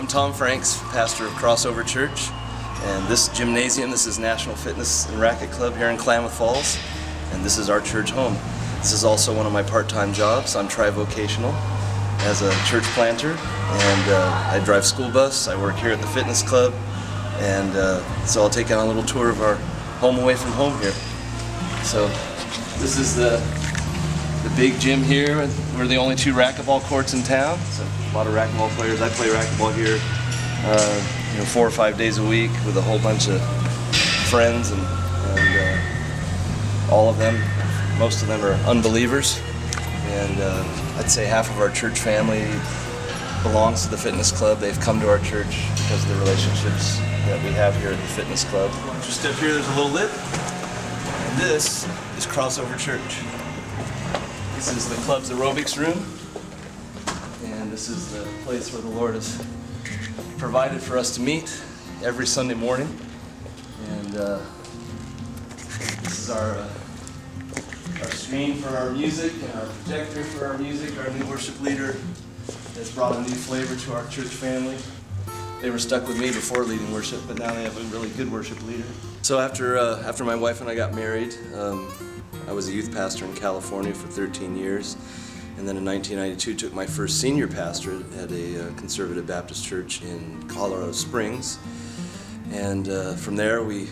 Tom Franks, pastor of Crossover Church, and this gymnasium, this is National Fitness and Racket Club here in Klamath Falls, and this is our church home. This is also one of my part-time jobs. I'm tri-vocational as a church planter, and I drive school bus. I work here at the fitness club, and so I'll take you on a little tour of our home away from home here. So this is the big gym here. We're the only 2 racquetball courts in town, so a lot of racquetball players. I play racquetball here 4 or 5 days a week with a whole bunch of friends, and all of them, most of them are unbelievers, and I'd say half of our church family belongs to the fitness club. They've come to our church because of the relationships that we have here at the fitness club. Once you step here, there's a little lip, and this is Crossover Church. This is the club's aerobics room, and this is the place where the Lord has provided for us to meet every Sunday morning. And this is our screen for our music and our projector for our music. Our new worship leader has brought a new flavor to our church family. They were stuck with me before leading worship, but now they have a really good worship leader. So after my wife and I got married, I was a youth pastor in California for 13 years, and then in 1992 took my first senior pastorate at a conservative Baptist church in Colorado Springs. And from there we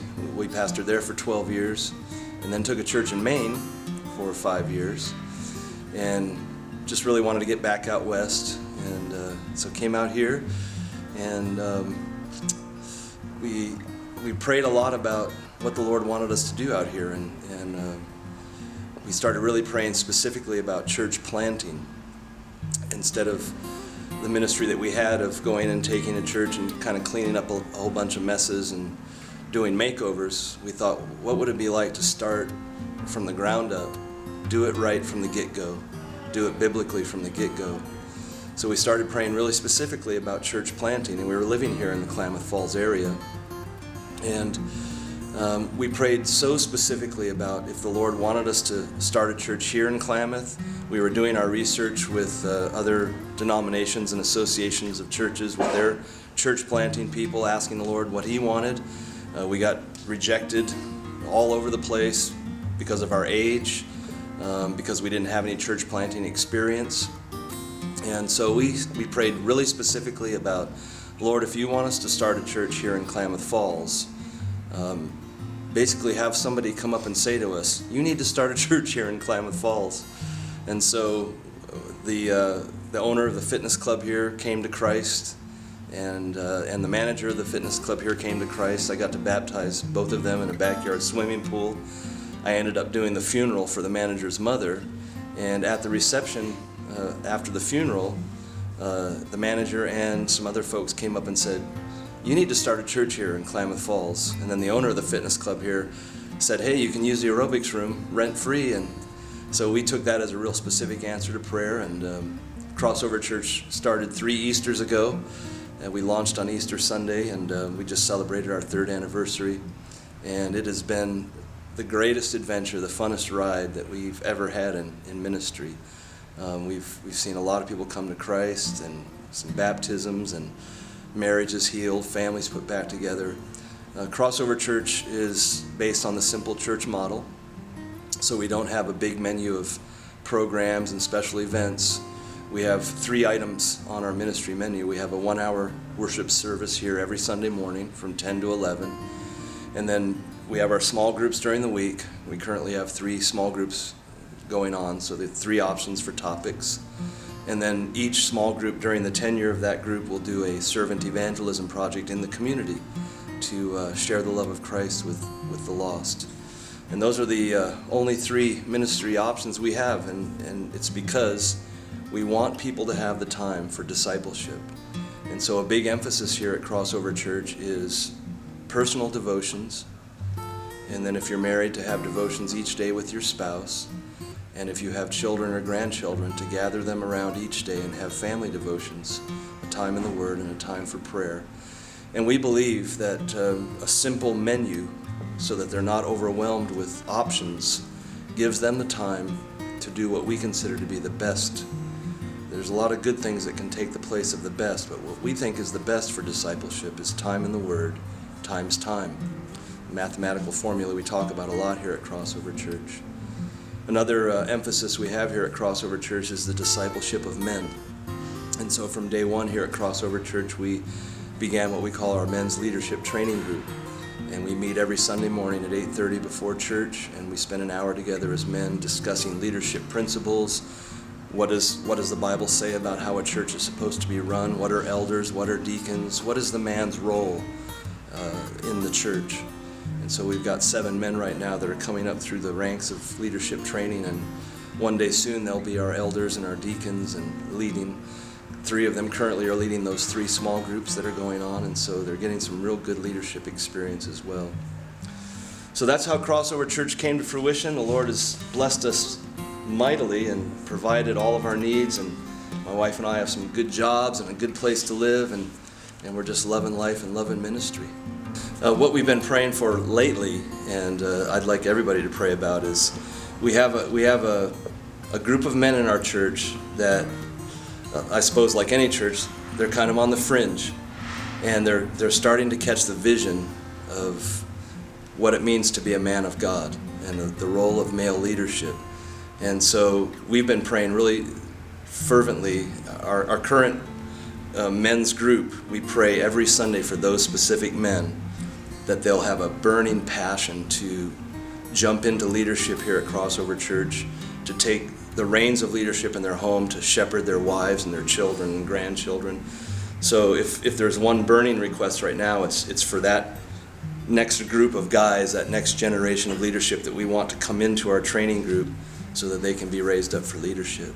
pastored there for 12 years, and then took a church in Maine for 5 years, and just really wanted to get back out west, and so came out here, and we prayed a lot about what the Lord wanted us to do out here, and we started really praying specifically about church planting instead of the ministry that we had of going and taking a church and kind of cleaning up a whole bunch of messes and doing makeovers. We thought, what would it be like to start from the ground up, do it right from the get-go, do it biblically from the get-go. So we started praying really specifically about church planting, and we were living here in the Klamath Falls area. And we prayed so specifically about if the Lord wanted us to start a church here in Klamath. We were doing our research with other denominations and associations of churches with their church planting people, asking the Lord what He wanted. We got rejected all over the place because of our age, because we didn't have any church planting experience. And so we prayed really specifically about, Lord, if you want us to start a church here in Klamath Falls, basically have somebody come up and say to us, you need to start a church here in Klamath Falls. And so the owner of the fitness club here came to Christ, and the manager of the fitness club here came to Christ. I got to baptize both of them in a backyard swimming pool. I ended up doing the funeral for the manager's mother, and at the reception after the funeral, the manager and some other folks came up and said, you need to start a church here in Klamath Falls. And then the owner of the fitness club here said, hey, you can use the aerobics room rent-free. And so we took that as a real specific answer to prayer, and Crossover Church started 3 Easters ago. And we launched on Easter Sunday, and we just celebrated our 3rd anniversary. And it has been the greatest adventure, the funnest ride that we've ever had in ministry. We've seen a lot of people come to Christ, and some baptisms, and marriages healed, families put back together. Crossover Church is based on the simple church model, so we don't have a big menu of programs and special events. We have 3 items on our ministry menu. We have a 1-hour worship service here every Sunday morning from 10 to 11, and then we have our small groups during the week. We currently have 3 small groups going on, so there are 3 options for topics. And then each small group during the tenure of that group will do a servant evangelism project in the community to share the love of Christ with the lost. And those are the only 3 ministry options we have, and it's because we want people to have the time for discipleship. And so a big emphasis here at Crossover Church is personal devotions, and then if you're married, to have devotions each day with your spouse. And if you have children or grandchildren, to gather them around each day and have family devotions, a time in the Word and a time for prayer. And we believe that a simple menu, so that they're not overwhelmed with options, gives them the time to do what we consider to be the best There's a lot of good things that can take the place of the best, but what we think is the best for discipleship is time in the Word times time. The mathematical formula we talk about a lot here at Crossover Church. Another emphasis we have here at Crossover Church is the discipleship of men. And so from day one here at Crossover Church, we began what we call our men's leadership training group. And we meet every Sunday morning at 8:30 before church, and we spend an hour together as men discussing leadership principles. What does the Bible say about how a church is supposed to be run? What are elders? What are deacons? What is the man's role in the church? And so we've got 7 men right now that are coming up through the ranks of leadership training, and one day soon they'll be our elders and our deacons and leading. 3 of them currently are leading those 3 small groups that are going on, and so they're getting some real good leadership experience as well. So that's how Crossover Church came to fruition. The Lord has blessed us mightily and provided all of our needs, and my wife and I have some good jobs and a good place to live, and we're just loving life and loving ministry. What we've been praying for lately, and I'd like everybody to pray about, is we have a group of men in our church that I suppose like any church, they're kind of on the fringe, and they're starting to catch the vision of what it means to be a man of God and the role of male leadership. And so we've been praying really fervently. Our current men's group, we pray every Sunday for those specific men, that they'll have a burning passion to jump into leadership here at Crossover Church, to take the reins of leadership in their home, to shepherd their wives and their children and grandchildren. So if there's one burning request right now, it's for that next group of guys, that next generation of leadership that we want to come into our training group so that they can be raised up for leadership.